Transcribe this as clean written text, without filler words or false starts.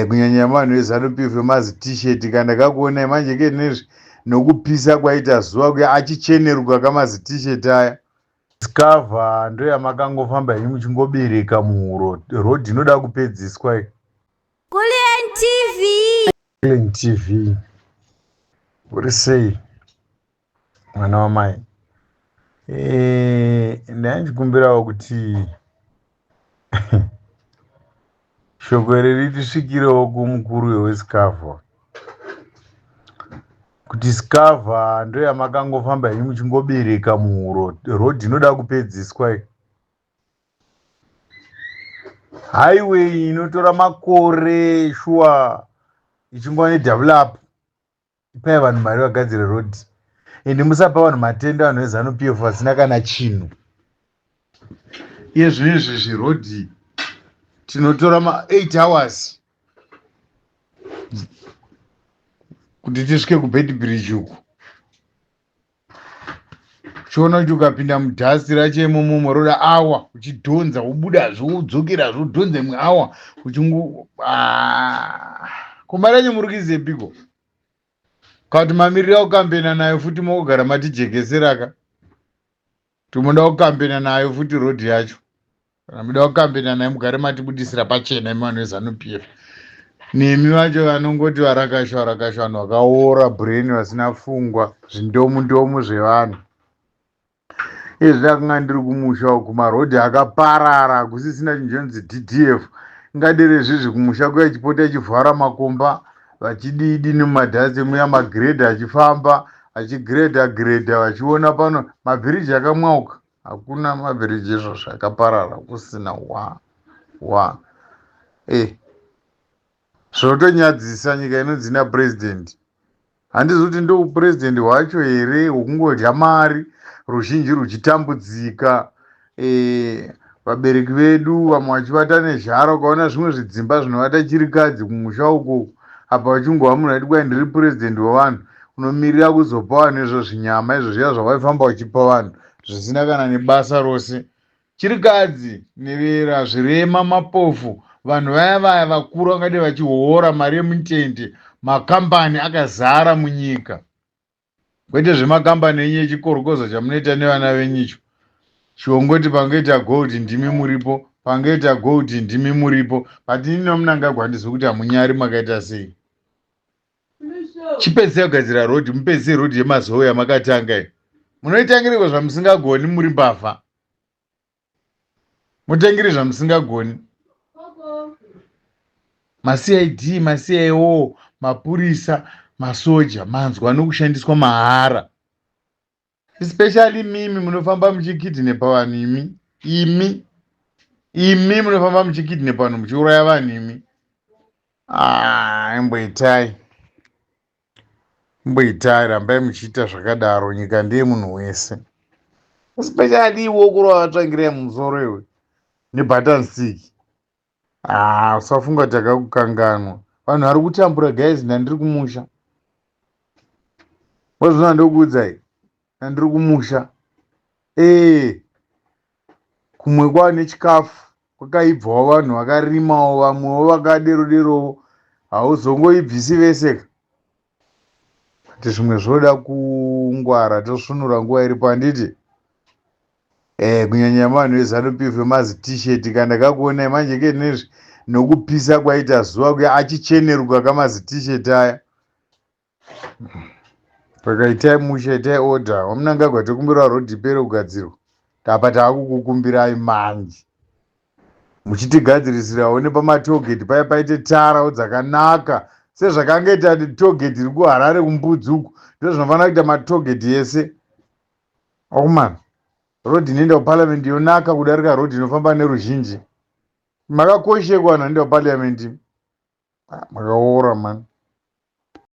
kunyanya vanhu veZANU-PF vemazi t-shirt kana ndakakuonai manje kenezvi nokupisa kwaita zuva kuya achicheneruka kamazi t-shirt aya. Discover ndoyamakangofamba henyu muchingobereka muhuro. Rodhi inoda kupedziswa. Gullion TV. Gullion TV. Uri sei mwana wamai? Ndanchikumbirawo kuti shoko iri ritisvikirewo kumukuru weScava. Kuti Scava ndoyamakangofamba henyu muchingobereka muhuro. Rodhi inoda kupedziswa. Highway inotora makore shuwa ichingova nedevelop. Ipai vanhu mari vagadzire rodhi. Ende musapa vanhu matenda vanhu veZANU-PF vasina kana chinhu. Iye zvinezvi zvirodhi tinotora 8 hours kuti tisvike kuBedbridge uku. Chiona kuti ukapinda mudhasi racho imomo roda awa uchidhonza ubudazve udzokerazve udhonze imwe awa uchingo kumba ranyu muri kuizepiko kuti mamirira kukambena nayo futi mogara matijekeseraka timoda kukambena nayo futi rodhi yacho kana muda kukambena nayo mugare matibudisira pachena imi vanhu veZANU-PF. Nemi vacho vanongoti varakashwa vanhu vakaora brain vasina fungwa zvindomu zvevanhu. Izvi ndakanga ndiri kumusha uku marodhi akaparara kusisina chinjonzi DDF. Ngadere zvizvi kumusha kuya chipota chivhara makomba vachididi nemadhasi muya magredha achifamba achigredha vachiona pano mabhiriji akamwauka. Hakuna mabhiriji izvozvo akaparara kusina zvotonyadzisa nyika inonzi napurezidendi. Handizi kuti ndo upurezidendi hwacho here hwokungodya mari ruzhinji ruchitambudzika. Vabereki vedu vamwe vachivata nezhara ukaona zvimwe zvidzimba zvinovata chirikadzi kumusha uko apa vachingova munhu aiti kwai ndiri purezidendi wevanhu unomirira kuzopa vanhu izvo zvinyama izvo zviya zvavaifamba uchipa vanhu zvisina kana nebasa rose. Chirikadzi nevera zvirema mapofu vanhu vaya vakuru vangade vachihoora mari yemutende. Makambani akazara munyika kwete zvemakambani enyu echikorokozo chamunoita nevana venyicho. Chongoti pangoita gold ndimi muripo, pangoita gold ndimi muripo. Patini nomunangagwa handizvi kuti hamunyari makaita sei. Chipedzisai kugadzira rodhi mupedzisei rodhi yemazowe yamakatanga. Munoitangiriko zvamusingagoni muri mbavha. Mutangiri zvamusingagoni. MaCID, maCIO, mapurisa, masoja manzwa nokushandiswa mahara. Especially mimi munofamba muchikidhinepa vanhu imi munofamba muchikidhinepa vanhu muchiuraya vanhu imi. Imboitai rambai muchiita zvakadaro nyika ndeye munhu wese. Especially iwo kuri wavatsvangirai mumusoro iwe nebutton stick. Usafunga kuti takakukanganwa. Vanhu vari kutambura guys ndandiri kumusha. Wazvona ndokuudzai ndandiri kumusha. Kumwe kwava nechikafu kwakaibvawo vanhu vakarimawo vamwewo vakaderoderowo hauzongoibvisi veseka. Kuti zvimwe zvoda kungwara tosvinura nguva iripo handiti. Kunyanya vanhu veZANU-PF vemazi t-shirt kana ndakakuonai manje kenezvi nokupisa kwaita zuva kuya achicheneruka kamazi t-shirt aya. Pakaitai musha itai order wamunangagwa tokumbira rodhi ipere kugadzirwa. Apa taakukukumbirai manje muchitigadzirisirawo nepamatogeti paya paite tarawo dzakanaka sezvakangaita togeti iri kuHarare kumbudzi uku ndo zvinofanira kuita matogeti ese. Okumana rodhi inoenda kuparliament yonaka kudarika rodhi inofamba neruzhinji. Makakoshekwa vanhu vanoenda kuparliament. Makaora mani.